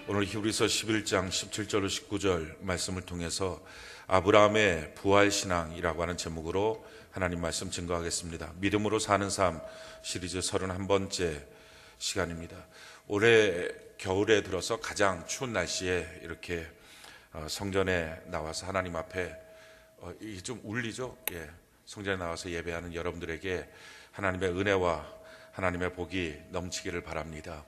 오늘 히브리서 11장 17절로 19절 말씀을 통해서 아브라함의 부활신앙이라고 하는 제목으로 하나님 말씀 증거하겠습니다. 믿음으로 사는 삶 시리즈 31번째 시간입니다. 올해 겨울에 들어서 가장 추운 날씨에 이렇게 성전에 나와서 하나님 앞에 이게 좀 울리죠? 예, 성전에 나와서 예배하는 여러분들에게 하나님의 은혜와 하나님의 복이 넘치기를 바랍니다.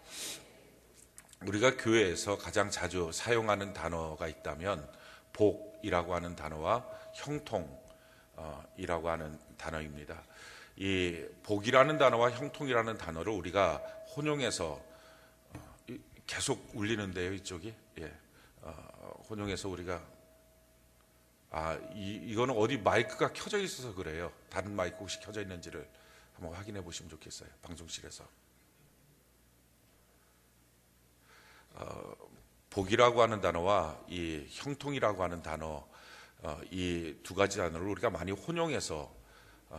우리가 교회에서 가장 자주 사용하는 단어가 있다면 복이라고 하는 단어와 형통이라고 하는 단어입니다. 이 복이라는 단어와 형통이라는 단어를 우리가 혼용해서 계속 울리는데요, 이쪽이. 예, 혼용해서 우리가 이거는 어디 마이크가 켜져 있어서 그래요. 다른 마이크 혹시 켜져 있는지를 한번 확인해 보시면 좋겠어요. 방송실에서. 복이라고 하는 단어와 이 형통이라고 하는 단어, 이 두 가지 단어를 우리가 많이 혼용해서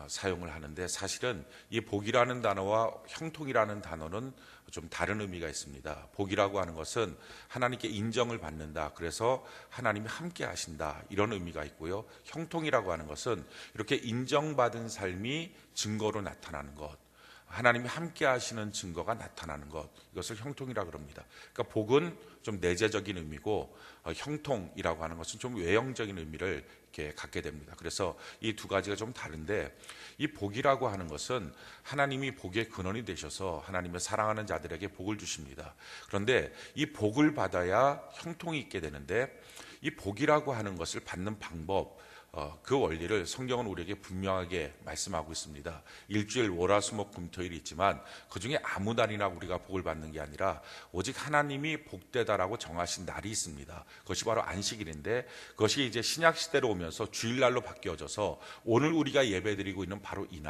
사용을 하는데, 사실은 이 복이라는 단어와 형통이라는 단어는 좀 다른 의미가 있습니다. 복이라고 하는 것은 하나님께 인정을 받는다, 그래서 하나님이 함께 하신다, 이런 의미가 있고요. 형통이라고 하는 것은 이렇게 인정받은 삶이 증거로 나타나는 것, 하나님이 함께 하시는 증거가 나타나는 것, 이것을 형통이라고 합니다. 그러니까 복은 좀 내재적인 의미고 형통이라고 하는 것은 좀 외형적인 의미를 이렇게 갖게 됩니다. 그래서 이 두 가지가 좀 다른데, 이 복이라고 하는 것은 하나님이 복의 근원이 되셔서 하나님의 사랑하는 자들에게 복을 주십니다. 그런데 이 복을 받아야 형통이 있게 되는데, 이 복이라고 하는 것을 받는 방법, 그 원리를 성경은 우리에게 분명하게 말씀하고 있습니다. 일주일 월화수목 금토일이 있지만 그 중에 아무 날이나 우리가 복을 받는 게 아니라 오직 하나님이 복되다라고 정하신 날이 있습니다. 그것이 바로 안식일인데, 그것이 이제 신약 시대로 오면서 주일날로 바뀌어져서 오늘 우리가 예배드리고 있는 바로 이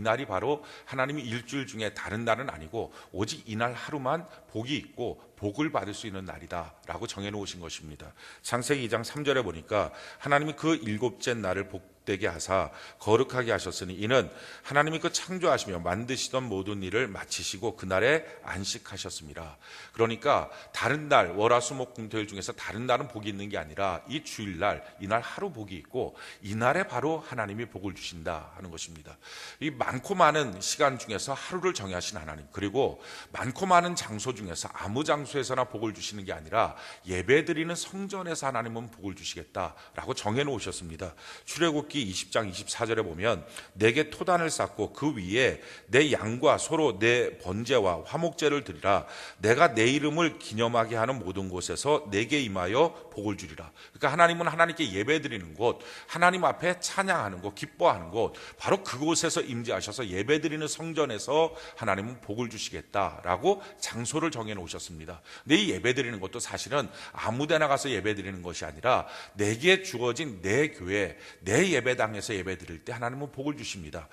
날이 바로 하나님이 일주일 중에 다른 날은 아니고 오직 이날 하루만 복이 있고 복을 받을 수 있는 날이다 라고 정해놓으신 것입니다. 창세기 2장 3절에 보니까 하나님이 그 일곱째 날을 복되게 하사 거룩하게 하셨으니 이는 하나님이 그 창조하시며 만드시던 모든 일을 마치시고 그날에 안식하셨습니다. 그러니까 다른 날 월화수목금토일 중에서 다른 날은 복이 있는 게 아니라 이 주일날, 이날 하루 복이 있고 이날에 바로 하나님이 복을 주신다 하는 것입니다. 이 많고 많은 시간 중에서 하루를 정하신 하나님, 그리고 많고 많은 장소 중에서 아무 장소에서나 복을 주시는 게 아니라 예배드리는 성전에서 하나님은 복을 주시겠다라고 정해놓으셨습니다. 출애굽기 20장 24절에 보면 내게 토단을 쌓고 그 위에 내 양과 소로 내 번제와 화목제를 드리라. 내가 내 이름을 기념하게 하는 모든 곳에서 내게 임하여 복을 주리라. 그러니까 하나님은 하나님께 예배드리는 곳, 하나님 앞에 찬양하는 곳, 기뻐하는 곳, 바로 그곳에서 임재하셔서 예배드리는 성전에서 하나님은 복을 주시겠다라고 장소를 정해놓으셨습니다. 근데 이 예배드리는 것도 사실은 아무데나 가서 예배드리는 것이 아니라 내게 주어진 내 교회, 내 예배당에서 예배드릴 때 하나님은 복을 주십니다.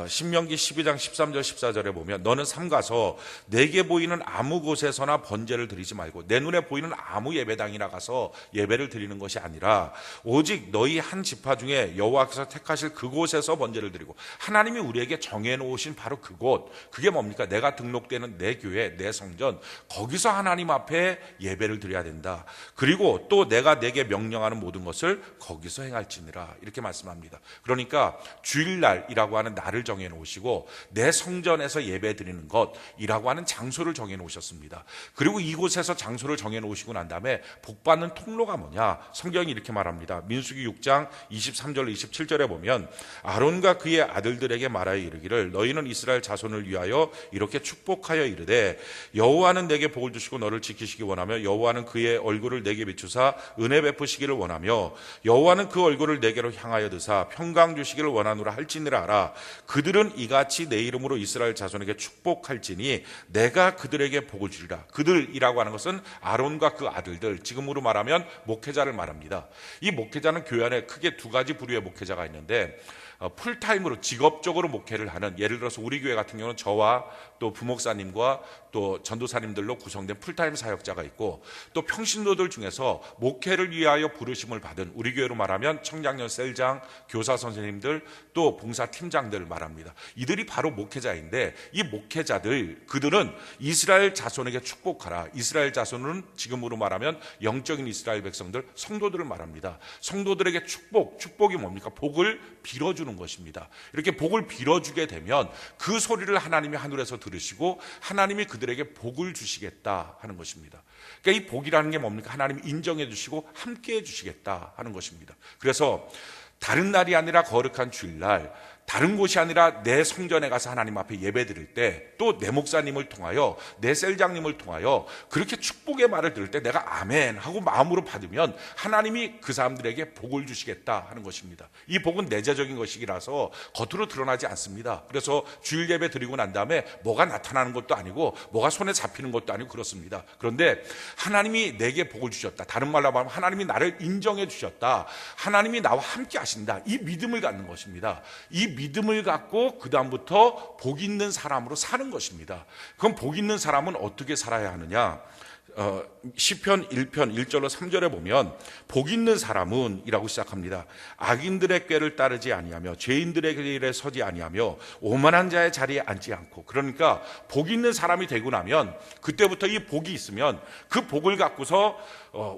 신명기 12장 13절 14절에 보면 너는 삼가서 내게 보이는 아무 곳에서나 번제를 드리지 말고, 내 눈에 보이는 아무 예배당이나 가서 예배를 드리는 것이 아니라 오직 너희 한 지파 중에 여호와께서 택하실 그곳에서 번제를 드리고, 하나님이 우리에게 정해놓으신 바로 그곳, 그게 뭡니까? 내가 등록되는 내 교회, 내 성전, 거기서 하나님 앞에 예배를 드려야 된다. 그리고 또 내가 내게 명령하는 모든 것을 거기서 행할지니라, 이렇게 말씀합니다. 그러니까 주일날이라고 하는 날을 정해놓으시고 내 성전에서 예배드리는 것이라고 하는 장소를 정해놓으셨습니다. 그리고 이곳에서 장소를 정해놓으시고 난 다음에 복받는 통로가 뭐냐? 성경이 이렇게 말합니다. 민수기 6장 23절 27절에 보면 아론과 그의 아들들에게 말하여 이르기를 너희는 이스라엘 자손을 위하여 이렇게 축복하여 이르되 여호와는 내게 복을 주시고 너를 지키시기 원하며 여호와는 그의 얼굴을 내게 비추사 은혜 베푸시기를 원하며 여호와는 그 얼굴을 내게로 향하여 드사 평강 주시기를 원하노라 할지니라 알아. 그들은 이같이 내 이름으로 이스라엘 자손에게 축복할지니 내가 그들에게 복을 주리라. 그들이라고 하는 것은 아론과 그 아들들, 지금으로 말하면 목회자를 말합니다. 이 목회자는 교회 안에 크게 두 가지 부류의 목회자가 있는데, 풀타임으로 직업적으로 목회를 하는, 예를 들어서 우리 교회 같은 경우는 저와 또 부목사님과 또 전도사님들로 구성된 풀타임 사역자가 있고 또 평신도들 중에서 목회를 위하여 부르심을 받은 우리 교회로 말하면 청장년 셀장, 교사 선생님들 또 봉사팀장들 말합니다. 이들이 바로 목회자인데 이 목회자들 그들은 이스라엘 자손에게 축복하라. 이스라엘 자손은 지금으로 말하면 영적인 이스라엘 백성들 성도들을 말합니다. 성도들에게 축복이 뭡니까? 복을 빌어주는 것입니다. 이렇게 복을 빌어주게 되면 그 소리를 하나님이 하늘에서 들으시고 하나님이 그들에게 복을 주시겠다 하는 것입니다. 그러니까 이 복이라는 게 뭡니까? 하나님이 인정해 주시고 함께 해 주시겠다 하는 것입니다. 그래서 다른 날이 아니라 거룩한 주일날, 다른 곳이 아니라 내 성전에 가서 하나님 앞에 예배 드릴 때, 또 내 목사님을 통하여, 내 셀장님을 통하여 그렇게 축복의 말을 들을 때 내가 아멘 하고 마음으로 받으면 하나님이 그 사람들에게 복을 주시겠다 하는 것입니다. 이 복은 내재적인 것이라서 겉으로 드러나지 않습니다. 그래서 주일 예배 드리고 난 다음에 뭐가 나타나는 것도 아니고 뭐가 손에 잡히는 것도 아니고 그렇습니다. 그런데 하나님이 내게 복을 주셨다. 다른 말로 하면 하나님이 나를 인정해 주셨다. 하나님이 나와 함께 하신다. 이 믿음을 갖는 것입니다. 이 믿음을 갖고 그 다음부터 복 있는 사람으로 사는 것입니다. 그럼 복 있는 사람은 어떻게 살아야 하느냐? 시편 1편 1절로 3절에 보면 복 있는 사람은 이라고 시작합니다. 악인들의 꾀를 따르지 아니하며 죄인들의 길에 서지 아니하며 오만한 자의 자리에 앉지 않고, 그러니까 복 있는 사람이 되고 나면 그때부터 이 복이 있으면 그 복을 갖고서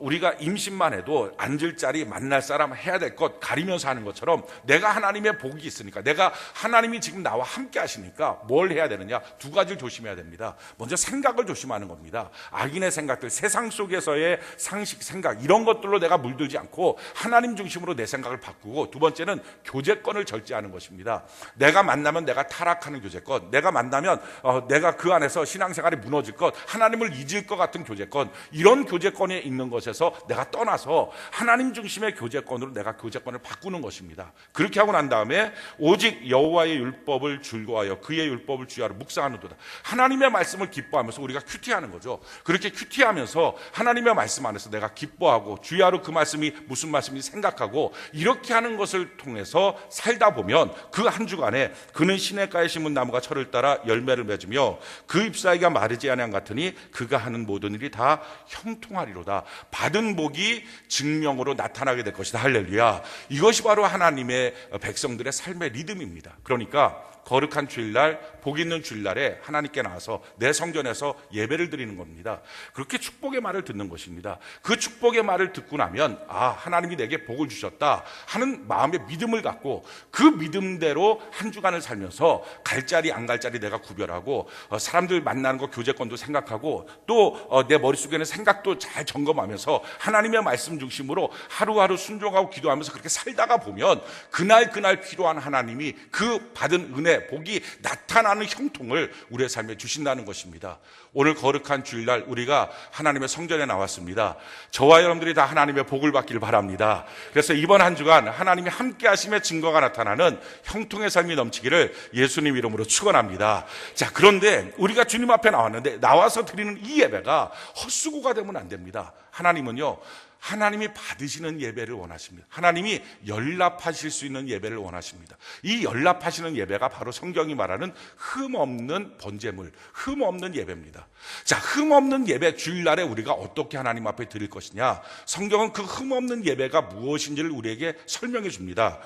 우리가 임신만 해도 앉을 자리, 만날 사람, 해야 될 것 가리면서 하는 것처럼 내가 하나님의 복이 있으니까, 내가 하나님이 지금 나와 함께 하시니까 뭘 해야 되느냐? 두 가지를 조심해야 됩니다. 먼저 생각을 조심하는 겁니다. 악인의 생각들, 세상 속에서의 상식, 생각, 이런 것들로 내가 물들지 않고 하나님 중심으로 내 생각을 바꾸고, 두 번째는 교제권을 절제하는 것입니다. 내가 만나면 내가 타락하는 교제권, 내가 만나면 내가 그 안에서 신앙생활이 무너질 것, 하나님을 잊을 것 같은 교제권, 이런 교제권에 있는 것에서 내가 떠나서 하나님 중심의 교제권으로 내가 교제권을 바꾸는 것입니다. 그렇게 하고 난 다음에 오직 여호와의 율법을 즐거워하여 그의 율법을 주야로 묵상하는도다. 하나님의 말씀을 기뻐하면서 우리가 큐티하는 거죠. 그렇게 큐티하면서 하나님의 말씀 안에서 내가 기뻐하고 주야로 그 말씀이 무슨 말씀인지 생각하고, 이렇게 하는 것을 통해서 살다 보면 그 한 주간에 그는 시냇가에 심은 나무가 철을 따라 열매를 맺으며 그 잎사귀가 마르지 아니한 같으니 그가 하는 모든 일이 다 형통하리로다. 받은 복이 증명으로 나타나게 될 것이다. 할렐루야. 이것이 바로 하나님의 백성들의 삶의 리듬입니다. 그러니까 거룩한 주일날, 복 있는 주일날에 하나님께 나와서 내 성전에서 예배를 드리는 겁니다. 그렇게 축복의 말을 듣는 것입니다. 그 축복의 말을 듣고 나면 하나님이 내게 복을 주셨다 하는 마음의 믿음을 갖고 그 믿음대로 한 주간을 살면서 갈 자리 안 갈 자리 내가 구별하고, 사람들 만나는 거 교제권도 생각하고, 또 내 머릿속에는 생각도 잘 점검하면서 하나님의 말씀 중심으로 하루하루 순종하고 기도하면서 그렇게 살다가 보면 그날 필요한 하나님이 그 받은 은혜, 복이 나타나는 형통을 우리의 삶에 주신다는 것입니다. 오늘 거룩한 주일날 우리가 하나님의 성전에 나왔습니다. 저와 여러분들이 다 하나님의 복을 받기를 바랍니다. 그래서 이번 한 주간 하나님이 함께 하심의 증거가 나타나는 형통의 삶이 넘치기를 예수님 이름으로 축원합니다. 자, 그런데 우리가 주님 앞에 나왔는데 나와서 드리는 이 예배가 헛수고가 되면 안 됩니다. 하나님은요, 하나님이 받으시는 예배를 원하십니다. 하나님이 연락하실 수 있는 예배를 원하십니다. 이 연락하시는 예배가 바로 성경이 말하는 흠없는 번제물, 흠없는 예배입니다. 자, 흠없는 예배, 주일날에 우리가 어떻게 하나님 앞에 드릴 것이냐? 성경은 그 흠없는 예배가 무엇인지를 우리에게 설명해 줍니다.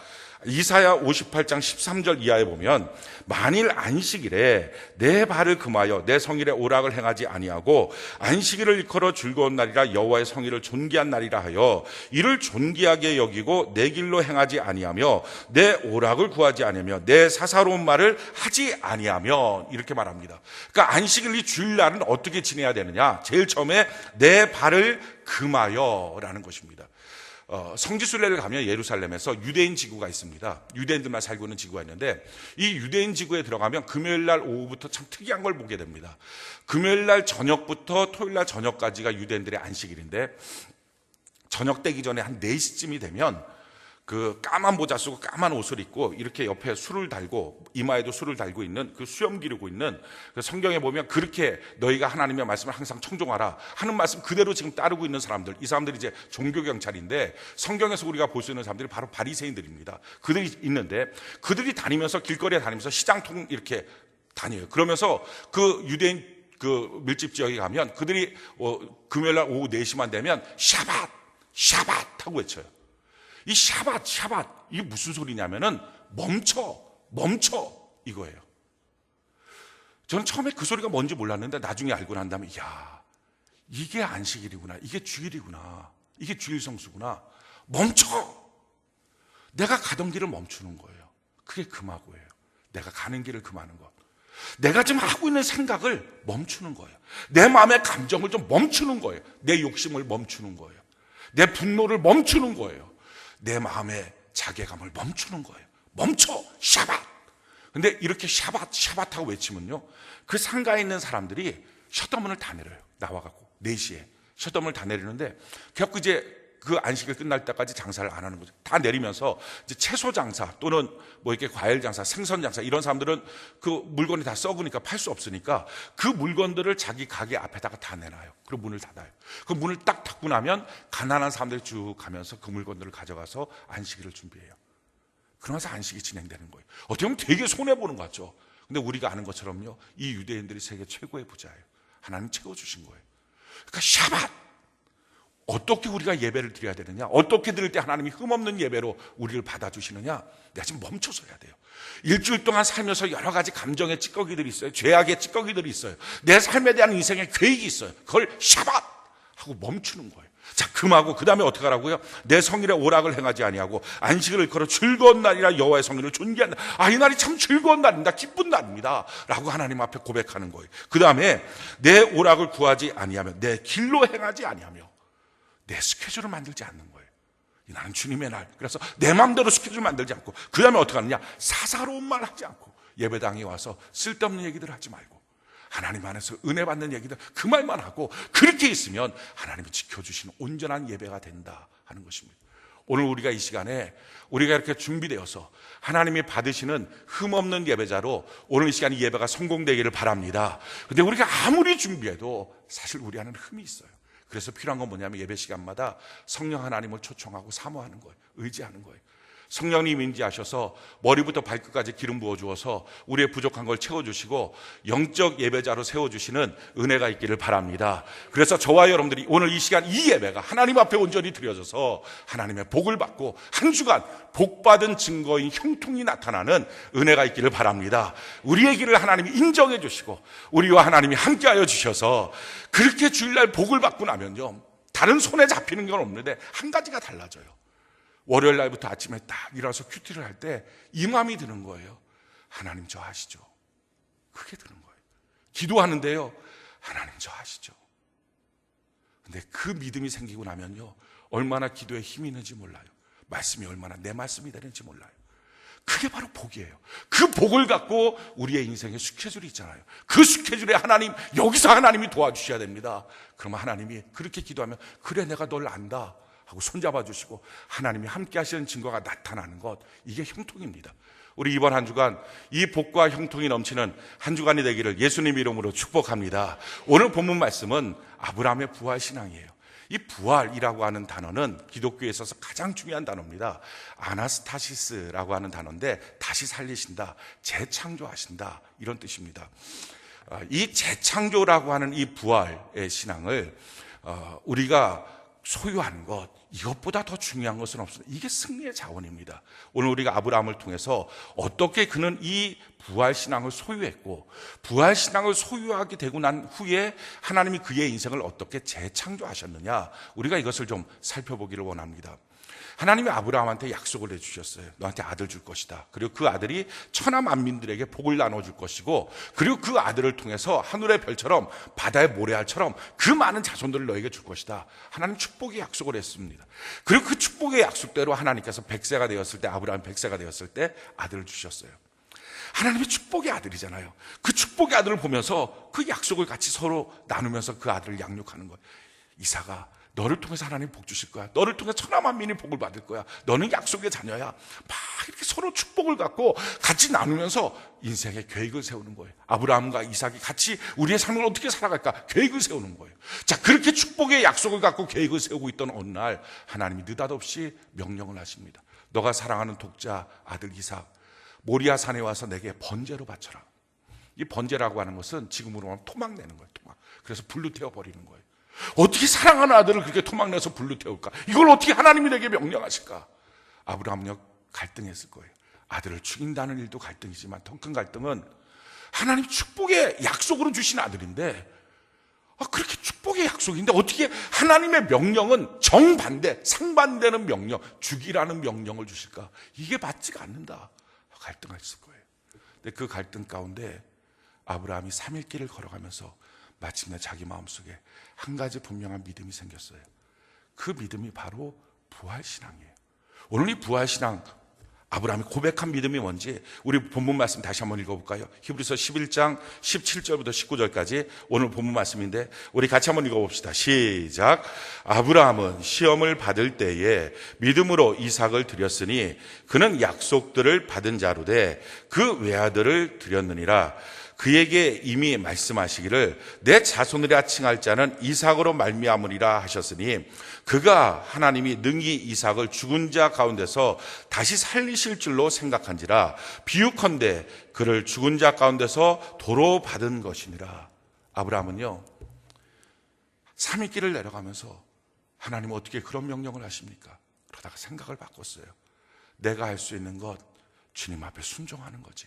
이사야 58장 13절 이하에 보면 만일 안식일에 내 발을 금하여 내 성일에 오락을 행하지 아니하고 안식일을 일컬어 즐거운 날이라 여호와의 성일을 존귀한 날이라 하여 이를 존귀하게 여기고 내 길로 행하지 아니하며 내 오락을 구하지 아니하며 내 사사로운 말을 하지 아니하며, 이렇게 말합니다. 그러니까 안식일, 이 주일날은 어떻게 지내야 되느냐? 제일 처음에 내 발을 금하여 라는 것입니다. 성지순례를 가면 예루살렘에서 유대인 지구가 있습니다. 유대인들만 살고 있는 지구가 있는데, 이 유대인 지구에 들어가면 금요일날 오후부터 참 특이한 걸 보게 됩니다. 금요일날 저녁부터 토요일날 저녁까지가 유대인들의 안식일인데, 저녁 되기 전에 한 4시쯤이 되면 그 까만 모자 쓰고 까만 옷을 입고 이렇게 옆에 술을 달고 이마에도 술을 달고 있는, 그 수염 기르고 있는, 그 성경에 보면 그렇게 너희가 하나님의 말씀을 항상 청종하라 하는 말씀 그대로 지금 따르고 있는 사람들, 이 사람들이 이제 종교경찰인데, 성경에서 우리가 볼 수 있는 사람들이 바로 바리새인들입니다. 그들이 있는데, 그들이 다니면서 길거리에 다니면서 시장통 이렇게 다녀요. 그러면서 그 유대인 그 밀집 지역에 가면 그들이 금요일날 오후 4시만 되면 샤밧 하고 외쳐요. 이 샤밧 이게 무슨 소리냐면은 멈춰 이거예요. 저는 처음에 그 소리가 뭔지 몰랐는데 나중에 알고 난 다음에 야, 이게 안식일이구나, 이게 주일이구나, 이게 주일 성수구나. 멈춰. 내가 가던 길을 멈추는 거예요. 그게 금하고예요. 내가 가는 길을 금하는 것. 내가 지금 하고 있는 생각을 멈추는 거예요. 내 마음의 감정을 좀 멈추는 거예요. 내 욕심을 멈추는 거예요. 내 분노를 멈추는 거예요. 내 마음의 자괴감을 멈추는 거예요. 멈춰. 샤밧. 근데 이렇게 샤밧 하고 외치면요, 그 상가에 있는 사람들이 셧다운을 다 내려요. 나와갖고 4시에 셧다운을 다 내리는데, 그래갖고 이제 그 안식일 끝날 때까지 장사를 안 하는 거죠. 다 내리면서 이제 채소 장사 또는 뭐 이렇게 과일 장사, 생선 장사, 이런 사람들은 그 물건이 다 썩으니까 팔 수 없으니까 그 물건들을 자기 가게 앞에다가 다 내놔요. 그리고 문을 닫아요. 그 문을 딱 닫고 나면 가난한 사람들이 쭉 가면서 그 물건들을 가져가서 안식일을 준비해요. 그러면서 안식이 진행되는 거예요. 어떻게 보면 되게 손해보는 것 같죠. 근데 우리가 아는 것처럼요, 이 유대인들이 세계 최고의 부자예요. 하나님 채워주신 거예요. 그러니까 샤밧. 어떻게 우리가 예배를 드려야 되느냐, 어떻게 드릴 때 하나님이 흠없는 예배로 우리를 받아주시느냐, 내가 지금 멈춰서 해야 돼요. 일주일 동안 살면서 여러 가지 감정의 찌꺼기들이 있어요. 죄악의 찌꺼기들이 있어요. 내 삶에 대한 인생의 계획이 있어요. 그걸 샤밧 하고 멈추는 거예요. 자, 금하고 그 다음에 어떻게 하라고요? 내 성일에 오락을 행하지 아니하고 안식일을 걸어 즐거운 날이라 여호와의 성일을 존귀한다. 이 날이 참 즐거운 날입니다. 기쁜 날입니다 라고 하나님 앞에 고백하는 거예요. 그 다음에 내 오락을 구하지 아니하며 내 길로 행하지 아니하며 내 스케줄을 만들지 않는 거예요. 나는 주님의 날. 그래서 내 마음대로 스케줄 만들지 않고, 그 다음에 어떻게 하느냐, 사사로운 말 하지 않고, 예배당에 와서 쓸데없는 얘기들 하지 말고, 하나님 안에서 은혜 받는 얘기들 그 말만 하고, 그렇게 있으면 하나님이 지켜주시는 온전한 예배가 된다 하는 것입니다. 오늘 우리가 이 시간에 우리가 이렇게 준비되어서 하나님이 받으시는 흠없는 예배자로 오늘 이 시간 이 예배가 성공되기를 바랍니다. 근데 우리가 아무리 준비해도 사실 우리 안에는 흠이 있어요. 그래서 필요한 건 뭐냐면 예배 시간마다 성령 하나님을 초청하고 사모하는 거예요. 의지하는 거예요. 성령님 인지하셔서 머리부터 발끝까지 기름 부어주어서 우리의 부족한 걸 채워주시고 영적 예배자로 세워주시는 은혜가 있기를 바랍니다. 그래서 저와 여러분들이 오늘 이 시간 이 예배가 하나님 앞에 온전히 드려져서 하나님의 복을 받고 한 주간 복받은 증거인 형통이 나타나는 은혜가 있기를 바랍니다. 우리의 길을 하나님이 인정해 주시고 우리와 하나님이 함께하여 주셔서 그렇게 주일날 복을 받고 나면요, 다른 손에 잡히는 건 없는데 한 가지가 달라져요. 월요일 날부터 아침에 딱 일어나서 큐티를 할 때 이 마음이 드는 거예요. 하나님 저 아시죠? 그게 드는 거예요. 기도하는데요, 하나님 저 아시죠? 근데 그 믿음이 생기고 나면요, 얼마나 기도에 힘이 있는지 몰라요. 말씀이 얼마나 내 말씀이 되는지 몰라요. 그게 바로 복이에요. 그 복을 갖고 우리의 인생에 스케줄이 있잖아요. 그 스케줄에 하나님, 여기서 하나님이 도와주셔야 됩니다. 그러면 하나님이 그렇게 기도하면 그래 내가 널 안다 하고 손잡아 주시고 하나님이 함께 하시는 증거가 나타나는 것, 이게 형통입니다. 우리 이번 한 주간 이 복과 형통이 넘치는 한 주간이 되기를 예수님 이름으로 축복합니다. 오늘 본문 말씀은 아브라함의 부활 신앙이에요. 이 부활이라고 하는 단어는 기독교에 있어서 가장 중요한 단어입니다. 아나스타시스라고 하는 단어인데 다시 살리신다, 재창조하신다, 이런 뜻입니다. 이 재창조라고 하는 이 부활의 신앙을 우리가 소유하는 것, 이것보다 더 중요한 것은 없습니다. 이게 승리의 자원입니다. 오늘 우리가 아브라함을 통해서 어떻게 그는 이 부활신앙을 소유했고 부활신앙을 소유하게 되고 난 후에 하나님이 그의 인생을 어떻게 재창조하셨느냐, 우리가 이것을 좀 살펴보기를 원합니다. 하나님이 아브라함한테 약속을 해주셨어요. 너한테 아들 줄 것이다. 그리고 그 아들이 천하 만민들에게 복을 나눠줄 것이고, 그리고 그 아들을 통해서 하늘의 별처럼 바다의 모래알처럼 그 많은 자손들을 너에게 줄 것이다. 하나님 축복의 약속을 했습니다. 그리고 그 축복의 약속대로 하나님께서 100세가 되었을 때, 아브라함 100세가 되었을 때 아들을 주셨어요. 하나님의 축복의 아들이잖아요. 그 축복의 아들을 보면서 그 약속을 같이 서로 나누면서 그 아들을 양육하는 거예요. 이삭아, 너를 통해서 하나님 복 주실 거야. 너를 통해 천하 만민이 복을 받을 거야. 너는 약속의 자녀야. 막 이렇게 서로 축복을 갖고 같이 나누면서 인생의 계획을 세우는 거예요. 아브라함과 이삭이 같이 우리의 삶을 어떻게 살아갈까 계획을 세우는 거예요. 자, 그렇게 축복의 약속을 갖고 계획을 세우고 있던 어느 날 하나님이 느닷없이 명령을 하십니다. 너가 사랑하는 독자 아들 이삭 모리아 산에 와서 내게 번제로 바쳐라. 이 번제라고 하는 것은 지금으로 하면 토막 내는 거예요. 토막. 그래서 불로 태워버리는 거예요. 어떻게 사랑하는 아들을 그렇게 토막내서 불로 태울까? 이걸 어떻게 하나님이 내게 명령하실까? 아브라함은요, 갈등했을 거예요. 아들을 죽인다는 일도 갈등이지만 더 큰 갈등은 하나님 축복의 약속으로 주신 아들인데, 그렇게 축복의 약속인데 어떻게 하나님의 명령은 정반대, 상반되는 명령, 죽이라는 명령을 주실까? 이게 맞지가 않는다. 갈등했을 거예요. 근데 그 갈등 가운데 아브라함이 3일 길을 걸어가면서 마침내 자기 마음속에 한 가지 분명한 믿음이 생겼어요. 그 믿음이 바로 부활신앙이에요. 오늘 이 부활신앙, 아브라함이 고백한 믿음이 뭔지 우리 본문 말씀 다시 한번 읽어볼까요? 히브리서 11장 17절부터 19절까지 오늘 본문 말씀인데 우리 같이 한번 읽어봅시다. 시작. 아브라함은 시험을 받을 때에 믿음으로 이삭을 드렸으니 그는 약속들을 받은 자로 돼 그 외아들을 드렸느니라. 그에게 이미 말씀하시기를 내 자손이라 칭할 자는 이삭으로 말미암으리라 하셨으니 그가 하나님이 능히 이삭을 죽은 자 가운데서 다시 살리실 줄로 생각한지라. 비유컨대 그를 죽은 자 가운데서 도로 받은 것이니라. 아브라함은요, 3일 길을 내려가면서 하나님 어떻게 그런 명령을 하십니까? 그러다가 생각을 바꿨어요. 내가 할 수 있는 것 주님 앞에 순종하는 거지.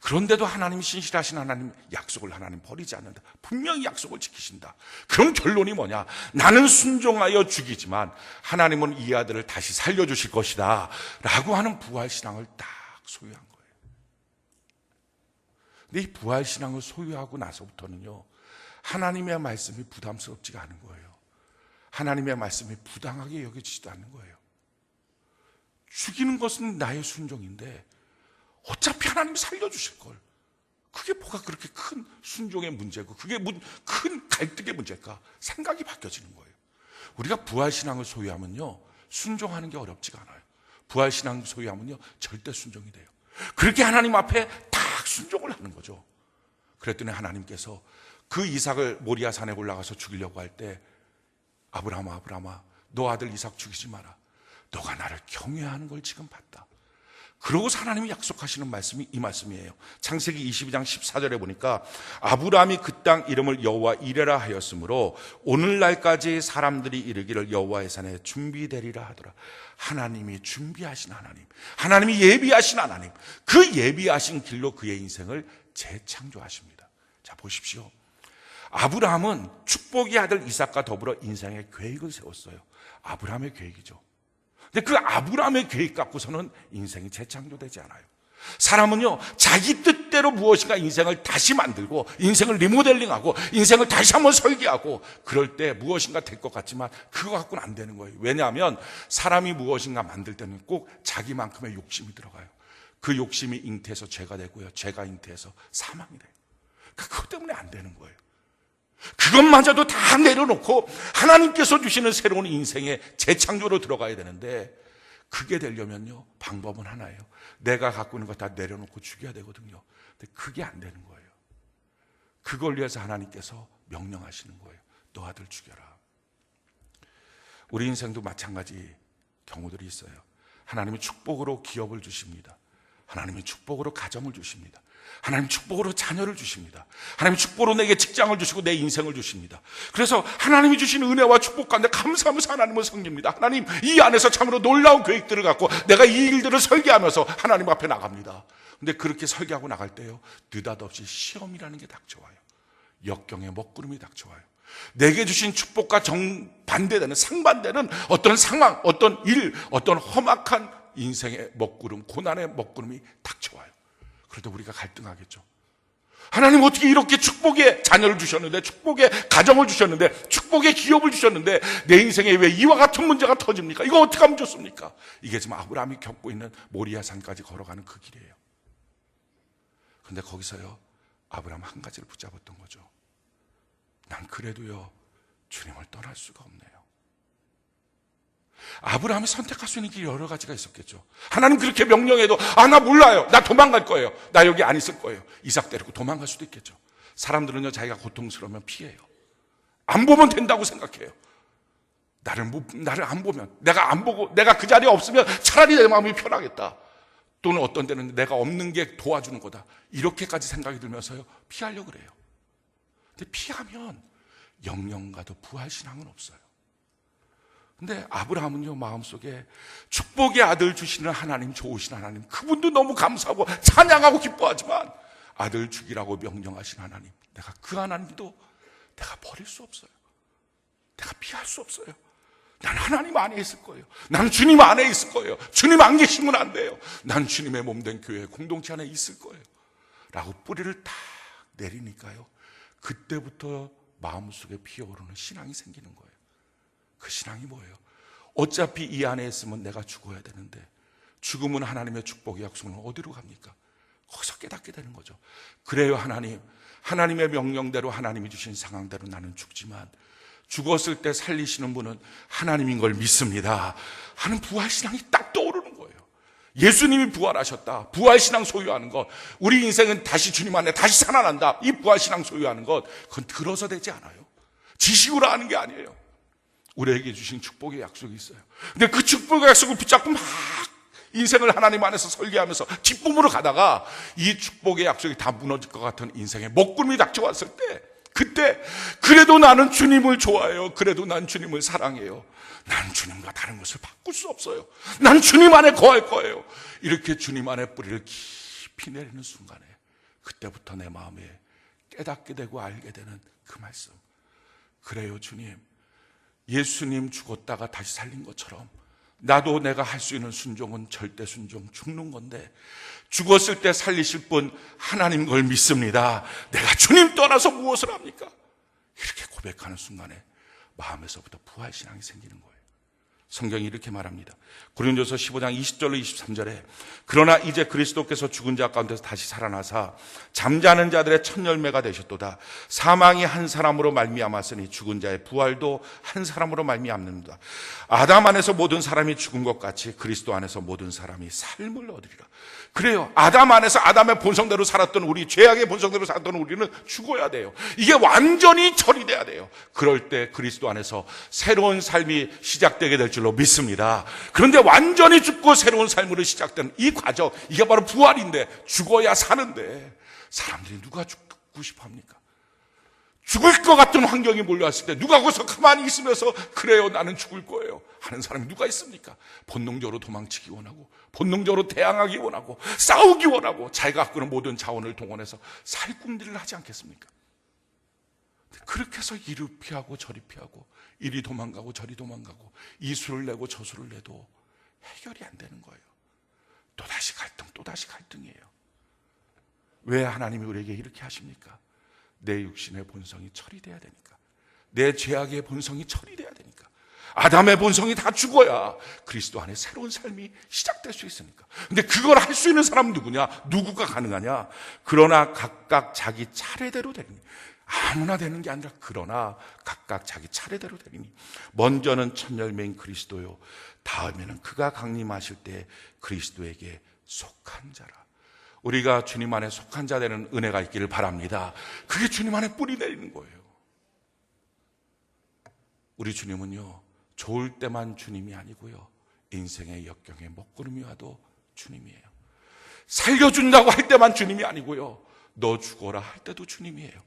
그런데도 하나님이 신실하신 하나님, 약속을 하나님 버리지 않는다. 분명히 약속을 지키신다. 그럼 결론이 뭐냐? 나는 순종하여 죽이지만 하나님은 이 아들을 다시 살려주실 것이다 라고 하는 부활신앙을 딱 소유한 거예요. 근데 이 부활신앙을 소유하고 나서부터는요, 하나님의 말씀이 부담스럽지가 않은 거예요. 하나님의 말씀이 부당하게 여겨지지도 않는 거예요. 죽이는 것은 나의 순종인데 어차피 하나님이 살려주실 걸. 그게 뭐가 그렇게 큰 순종의 문제고 그게 큰 갈등의 문제일까? 생각이 바뀌어지는 거예요. 우리가 부활신앙을 소유하면요, 순종하는 게 어렵지가 않아요. 부활신앙을 소유하면요, 절대 순종이 돼요. 그렇게 하나님 앞에 딱 순종을 하는 거죠. 그랬더니 하나님께서 그 이삭을 모리아 산에 올라가서 죽이려고 할 때 아브라함아, 아브라함아, 너 아들 이삭 죽이지 마라. 너가 나를 경외하는 걸 지금 봤다. 그러고 하나님이 약속하시는 말씀이 이 말씀이에요. 창세기 22장 14절에 보니까 아브라함이 그 땅 이름을 여호와 이레라 하였으므로 오늘날까지 사람들이 이르기를 여호와의 산에 준비되리라 하더라. 하나님이 준비하신 하나님, 하나님이 예비하신 하나님, 그 예비하신 길로 그의 인생을 재창조하십니다. 자, 보십시오. 아브라함은 축복의 아들 이삭과 더불어 인생의 계획을 세웠어요. 아브라함의 계획이죠. 근데 그 아브라함의 계획 갖고서는 인생이 재창조되지 않아요. 사람은요, 자기 뜻대로 무엇인가 인생을 다시 만들고 인생을 리모델링하고 인생을 다시 한번 설계하고 그럴 때 무엇인가 될 것 같지만 그거 갖고는 안 되는 거예요. 왜냐하면 사람이 무엇인가 만들 때는 꼭 자기만큼의 욕심이 들어가요. 그 욕심이 잉태해서 죄가 되고요, 죄가 잉태해서 사망이 돼요. 그것 때문에 안 되는 거예요. 그것마저도 다 내려놓고 하나님께서 주시는 새로운 인생의 재창조로 들어가야 되는데 그게 되려면요, 방법은 하나예요. 내가 갖고 있는 거 다 내려놓고 죽여야 되거든요. 근데 그게 안 되는 거예요. 그걸 위해서 하나님께서 명령하시는 거예요. 너 아들 죽여라. 우리 인생도 마찬가지 경우들이 있어요. 하나님이 축복으로 기업을 주십니다. 하나님이 축복으로 가정을 주십니다. 하나님 축복으로 자녀를 주십니다. 하나님 축복으로 내게 직장을 주시고 내 인생을 주십니다. 그래서 하나님이 주신 은혜와 축복 가운데 감사하면서 하나님을 섬깁니다. 하나님, 이 안에서 참으로 놀라운 계획들을 갖고 내가 이 일들을 설계하면서 하나님 앞에 나갑니다. 근데 그렇게 설계하고 나갈 때요, 느닷없이 시험이라는 게 닥쳐와요. 역경의 먹구름이 닥쳐와요. 내게 주신 축복과 정반대되는, 상반되는 어떤 상황, 어떤 일, 어떤 험악한 인생의 먹구름, 고난의 먹구름이 닥쳐와요. 그래도 우리가 갈등하겠죠. 하나님 어떻게 이렇게 축복의 자녀를 주셨는데, 축복의 가정을 주셨는데, 축복의 기업을 주셨는데 내 인생에 왜 이와 같은 문제가 터집니까? 이거 어떻게 하면 좋습니까? 이게 지금 아브라함이 겪고 있는 모리아산까지 걸어가는 그 길이에요. 그런데 거기서요, 아브라함 한 가지를 붙잡았던 거죠. 난 그래도요, 주님을 떠날 수가 없네요. 아브라함이 선택할 수 있는 길이 여러 가지가 있었겠죠. 하나님 그렇게 명령해도 나 몰라요, 나 도망갈 거예요, 나 여기 안 있을 거예요. 이삭 데리고 도망갈 수도 있겠죠. 사람들은요, 자기가 고통스러우면 피해요. 안 보면 된다고 생각해요. 나를 안 보면, 내가 안 보고 내가 그 자리에 없으면 차라리 내 마음이 편하겠다. 또는 어떤 때는 내가 없는 게 도와주는 거다, 이렇게까지 생각이 들면서요 피하려고 그래요. 근데 피하면 영영가도 부활신앙은 없어요. 근데 아브라함은요 마음속에 축복의 아들 주시는 하나님, 좋으신 하나님, 그분도 너무 감사하고 찬양하고 기뻐하지만 아들 죽이라고 명령하신 하나님, 내가 그 하나님도 내가 버릴 수 없어요. 내가 피할 수 없어요. 난 하나님 안에 있을 거예요. 난 주님 안에 있을 거예요. 주님 안 계시면 안 돼요. 난 주님의 몸된 교회 공동체 안에 있을 거예요 라고 뿌리를 탁 내리니까요, 그때부터 마음속에 피어오르는 신앙이 생기는 거예요. 그 신앙이 뭐예요? 어차피 이 안에 있으면 내가 죽어야 되는데 죽음은 하나님의 축복의 약속은 어디로 갑니까? 거기서 깨닫게 되는 거죠. 그래요, 하나님의 명령대로 하나님이 주신 상황대로 나는 죽지만 죽었을 때 살리시는 분은 하나님인 걸 믿습니다 하는 부활신앙이 딱 떠오르는 거예요. 예수님이 부활하셨다, 부활신앙 소유하는 것, 우리 인생은 다시 주님 안에 다시 살아난다, 이 부활신앙 소유하는 것, 그건 들어서 되지 않아요. 지식으로 하는 게 아니에요. 우리에게 주신 축복의 약속이 있어요. 근데 그 축복의 약속을 붙잡고 막 인생을 하나님 안에서 설계하면서 기쁨으로 가다가 이 축복의 약속이 다 무너질 것 같은 인생의 먹구름이 닥쳐왔을 때, 그때 그래도 나는 주님을 좋아해요, 그래도 난 주님을 사랑해요, 난 주님과 다른 것을 바꿀 수 없어요, 난 주님 안에 거할 거예요, 이렇게 주님 안에 뿌리를 깊이 내리는 순간에 그때부터 내 마음에 깨닫게 되고 알게 되는 그 말씀. 그래요, 주님, 예수님 죽었다가 다시 살린 것처럼 나도 내가 할 수 있는 순종은 절대 순종, 죽는 건데 죽었을 때 살리실 분 하나님 걸 믿습니다. 내가 주님 떠나서 무엇을 합니까? 이렇게 고백하는 순간에 마음에서부터 부활신앙이 생기는 거예요. 성경이 이렇게 말합니다. 고린도서 15장 20절로 23절에 그러나 이제 그리스도께서 죽은 자 가운데서 다시 살아나사 잠자는 자들의 첫 열매가 되셨도다. 사망이 한 사람으로 말미암았으니 죽은 자의 부활도 한 사람으로 말미암는다. 아담 안에서 모든 사람이 죽은 것 같이 그리스도 안에서 모든 사람이 삶을 얻으리라. 그래요, 아담 안에서 아담의 본성대로 살았던 우리, 죄악의 본성대로 살았던 우리는 죽어야 돼요. 이게 완전히 처리돼야 돼요. 그럴 때 그리스도 안에서 새로운 삶이 시작되게 될 줄로 믿습니다. 그런데 완전히 죽고 새로운 삶으로 시작되는 이 과정, 이게 바로 부활인데, 죽어야 사는데 사람들이 누가 죽고 싶어 합니까? 죽을 것 같은 환경이 몰려왔을 때 누가 거기서 가만히 있으면서 그래요, 나는 죽을 거예요 하는 사람이 누가 있습니까? 본능적으로 도망치기 원하고, 본능적으로 대항하기 원하고, 싸우기 원하고, 자기가 갖고 있는 모든 자원을 동원해서 살궁질을 하지 않겠습니까? 그렇게 해서 이리 피하고 저리 피하고, 이리 도망가고 저리 도망가고, 이 수를 내고 저 수를 내도 해결이 안 되는 거예요. 또다시 갈등, 또다시 갈등이에요. 왜 하나님이 우리에게 이렇게 하십니까? 내 육신의 본성이 처리돼야 되니까, 내 죄악의 본성이 처리돼야 되니까, 아담의 본성이 다 죽어야 그리스도 안에 새로운 삶이 시작될 수 있으니까. 근데 그걸 할 수 있는 사람은 누구냐? 누구가 가능하냐? 그러나 각각 자기 차례대로 되니, 아무나 되는 게 아니라 그러나 각각 자기 차례대로 되니, 먼저는 첫 열매인 그리스도요, 다음에는 그가 강림하실 때 그리스도에게 속한 자라. 우리가 주님 안에 속한 자 되는 은혜가 있기를 바랍니다. 그게 주님 안에 뿌리 내리는 거예요. 우리 주님은요, 좋을 때만 주님이 아니고요, 인생의 역경에 먹구름이 와도 주님이에요. 살려준다고 할 때만 주님이 아니고요, 너 죽어라 할 때도 주님이에요.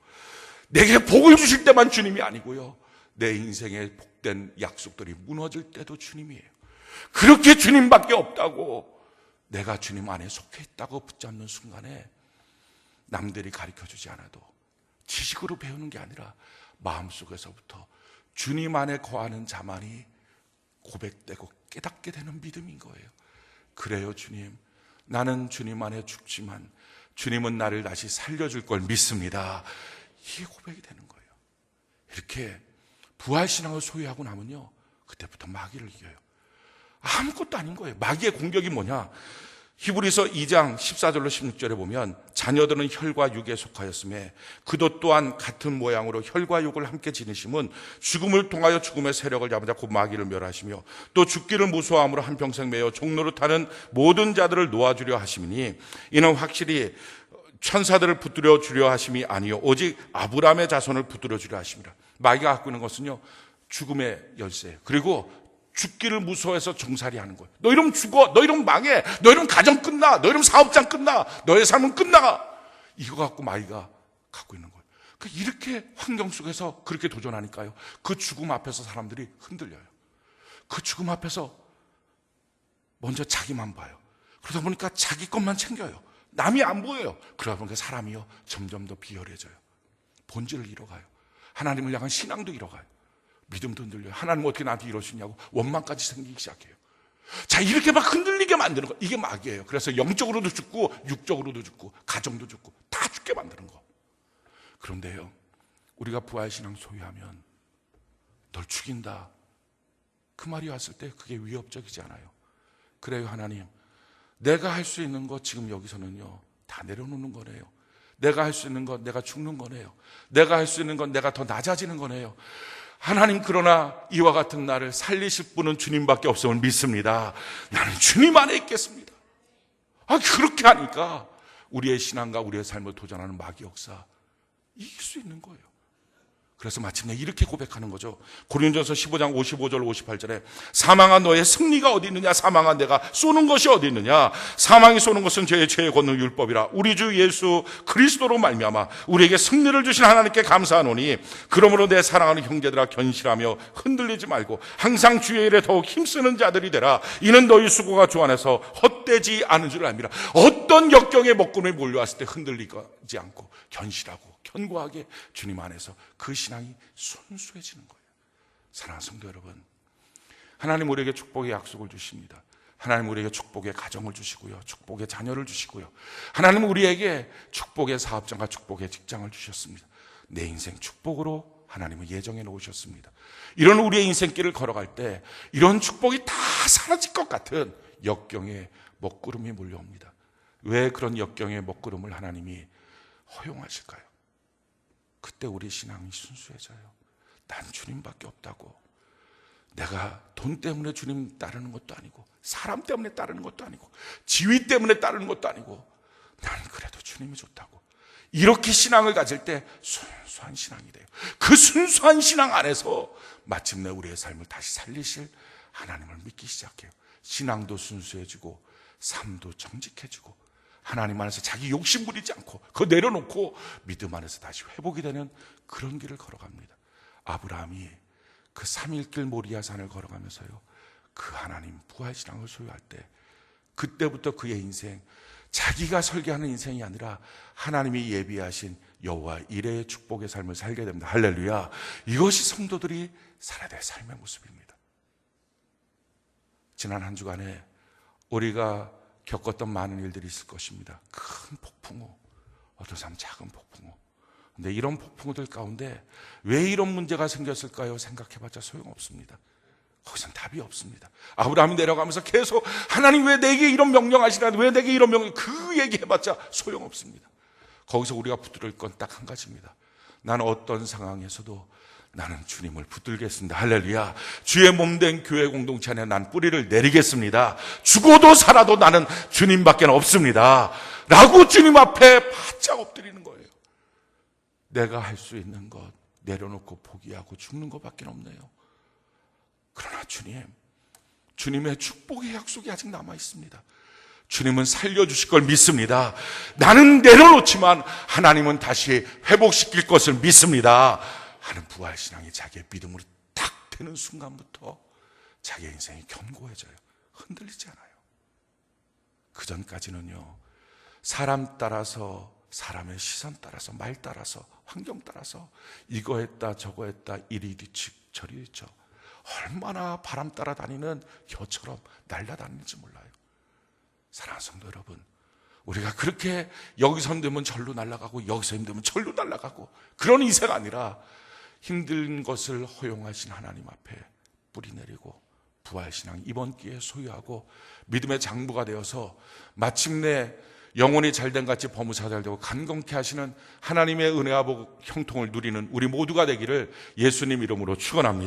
내게 복을 주실 때만 주님이 아니고요, 내 인생의 복된 약속들이 무너질 때도 주님이에요. 그렇게 주님밖에 없다고, 내가 주님 안에 속해 있다고 붙잡는 순간에 남들이 가르쳐주지 않아도, 지식으로 배우는 게 아니라 마음속에서부터 주님 안에 거하는 자만이 고백되고 깨닫게 되는 믿음인 거예요. 그래요, 주님, 나는 주님 안에 죽지만 주님은 나를 다시 살려줄 걸 믿습니다. 이게 고백이 되는 거예요. 이렇게 부활신앙을 소유하고 나면요, 그때부터 마귀를 이겨요. 아무것도 아닌 거예요. 마귀의 공격이 뭐냐? 히브리서 2장 14절로 16절에 보면 자녀들은 혈과 육에 속하였음에 그도 또한 같은 모양으로 혈과 육을 함께 지니심은 죽음을 통하여 죽음의 세력을 잡은 자 곧 마귀를 멸하시며 또 죽기를 무서워함으로 한평생 매여 종로를 타는 모든 자들을 놓아주려 하심이니 이는 확실히 천사들을 붙들어 주려 하심이 아니요 오직 아브라함의 자손을 붙들어 주려 하심이라. 마귀가 갖고 있는 것은요, 죽음의 열쇠, 그리고 죽기를 무서워해서 종살이 하는 거예요. 너 이러면 죽어. 너 이러면 망해. 너 이러면 가정 끝나. 너 이러면 사업장 끝나. 너의 삶은 끝나가. 이거 갖고 마귀가 갖고 있는 거예요. 이렇게 환경 속에서 그렇게 도전하니까요. 그 죽음 앞에서 사람들이 흔들려요. 그 죽음 앞에서 먼저 자기만 봐요. 그러다 보니까 자기 것만 챙겨요. 남이 안 보여요. 그러다 보니까 사람이요 점점 더 비열해져요. 본질을 잃어가요. 하나님을 향한 신앙도 잃어가요. 믿음도 흔들려요. 하나님 어떻게 나한테 이러시냐고 원망까지 생기기 시작해요. 자, 이렇게 막 흔들리게 만드는 거, 이게 마귀예요. 그래서 영적으로도 죽고 육적으로도 죽고 가정도 죽고 다 죽게 만드는 거. 그런데요, 우리가 부활신앙 소유하면 널 죽인다, 그 말이 왔을 때 그게 위협적이지 않아요. 그래요, 하나님, 내가 할 수 있는 것 지금 여기서는요 다 내려놓는 거네요. 내가 할 수 있는 것, 내가 죽는 거네요. 내가 할 수 있는 건 내가 더 낮아지는 거네요. 하나님, 그러나 이와 같은 나를 살리실 분은 주님밖에 없음을 믿습니다. 나는 주님 안에 있겠습니다. 그렇게 하니까 우리의 신앙과 우리의 삶을 도전하는 마귀 역사 이길 수 있는 거예요. 그래서 마침내 이렇게 고백하는 거죠. 고린도전서 15장 55절 58절에 사망아 너의 승리가 어디 있느냐, 사망아 내가 쏘는 것이 어디 있느냐. 사망이 쏘는 것은 죄의 권능 율법이라. 우리 주 예수 그리스도로 말미암아 우리에게 승리를 주신 하나님께 감사하노니 그러므로 내 사랑하는 형제들아 견실하며 흔들리지 말고 항상 주의 일에 더욱 힘쓰는 자들이 되라. 이는 너희 수고가 주 안에서 헛되지 않은 줄 압니다. 어떤 역경의 먹구름이 몰려왔을 때 흔들리지 않고 견실하고 견고하게 주님 안에서 그 신앙이 순수해지는 거예요. 사랑하는 성도 여러분, 하나님 우리에게 축복의 약속을 주십니다. 하나님 우리에게 축복의 가정을 주시고요, 축복의 자녀를 주시고요, 하나님 우리에게 축복의 사업장과 축복의 직장을 주셨습니다. 내 인생 축복으로 하나님은 예정해 놓으셨습니다. 이런 우리의 인생길을 걸어갈 때 이런 축복이 다 사라질 것 같은 역경의 먹구름이 몰려옵니다. 왜 그런 역경의 먹구름을 하나님이 허용하실까요? 그때 우리 신앙이 순수해져요. 난 주님밖에 없다고. 내가 돈 때문에 주님 따르는 것도 아니고, 사람 때문에 따르는 것도 아니고, 지위 때문에 따르는 것도 아니고, 난 그래도 주님이 좋다고. 이렇게 신앙을 가질 때 순수한 신앙이 돼요. 그 순수한 신앙 안에서 마침내 우리의 삶을 다시 살리실 하나님을 믿기 시작해요. 신앙도 순수해지고 삶도 정직해지고 하나님 안에서 자기 욕심 부리지 않고 그거 내려놓고 믿음 안에서 다시 회복이 되는 그런 길을 걸어갑니다. 아브라함이 그 3일길 모리아산을 걸어가면서요, 그 하나님 부활신앙을 소유할 때 그때부터 그의 인생, 자기가 설계하는 인생이 아니라 하나님이 예비하신 여호와 이레의 축복의 삶을 살게 됩니다. 할렐루야. 이것이 성도들이 살아야 될 삶의 모습입니다. 지난 한 주간에 우리가 겪었던 많은 일들이 있을 것입니다. 큰 폭풍우, 어떤 사람 작은 폭풍우. 근데 이런 폭풍우들 가운데 왜 이런 문제가 생겼을까요? 생각해봤자 소용없습니다. 거기선 답이 없습니다. 아브라함이 내려가면서 계속 하나님 왜 내게 이런 명령하시나, 왜 내게 이런 명령, 그 얘기해봤자 소용없습니다. 거기서 우리가 붙들 건 딱 한 가지입니다. 나는 어떤 상황에서도 나는 주님을 붙들겠습니다. 할렐루야. 주의 몸된 교회 공동체 안에 난 뿌리를 내리겠습니다. 죽어도 살아도 나는 주님밖에 없습니다. 라고 주님 앞에 바짝 엎드리는 거예요. 내가 할 수 있는 것 내려놓고 포기하고 죽는 것밖에 없네요. 그러나 주님의 축복의 약속이 아직 남아 있습니다. 주님은 살려주실 걸 믿습니다. 나는 내려놓지만 하나님은 다시 회복시킬 것을 믿습니다 하는 부활신앙이 자기의 믿음으로 딱 되는 순간부터 자기의 인생이 견고해져요. 흔들리지 않아요. 그 전까지는요, 사람 따라서, 사람의 시선 따라서, 말 따라서, 환경 따라서 이거 했다 저거 했다, 이리 뒤치 저리 뒤쳐, 얼마나 바람 따라 다니는 혀처럼 날아다니는지 몰라요. 사랑하는 성도 여러분, 우리가 그렇게 여기서 힘들면 절로 날아가고 여기서 힘들면 절로 날아가고 그런 인생 아니라 힘든 것을 허용하신 하나님 앞에 뿌리 내리고 부활신앙 이번 기회에 소유하고 믿음의 장부가 되어서 마침내 영혼이 잘된 같이 범사가 잘되고 간건케 하시는 하나님의 은혜와 복 형통을 누리는 우리 모두가 되기를 예수님 이름으로 축원합니다.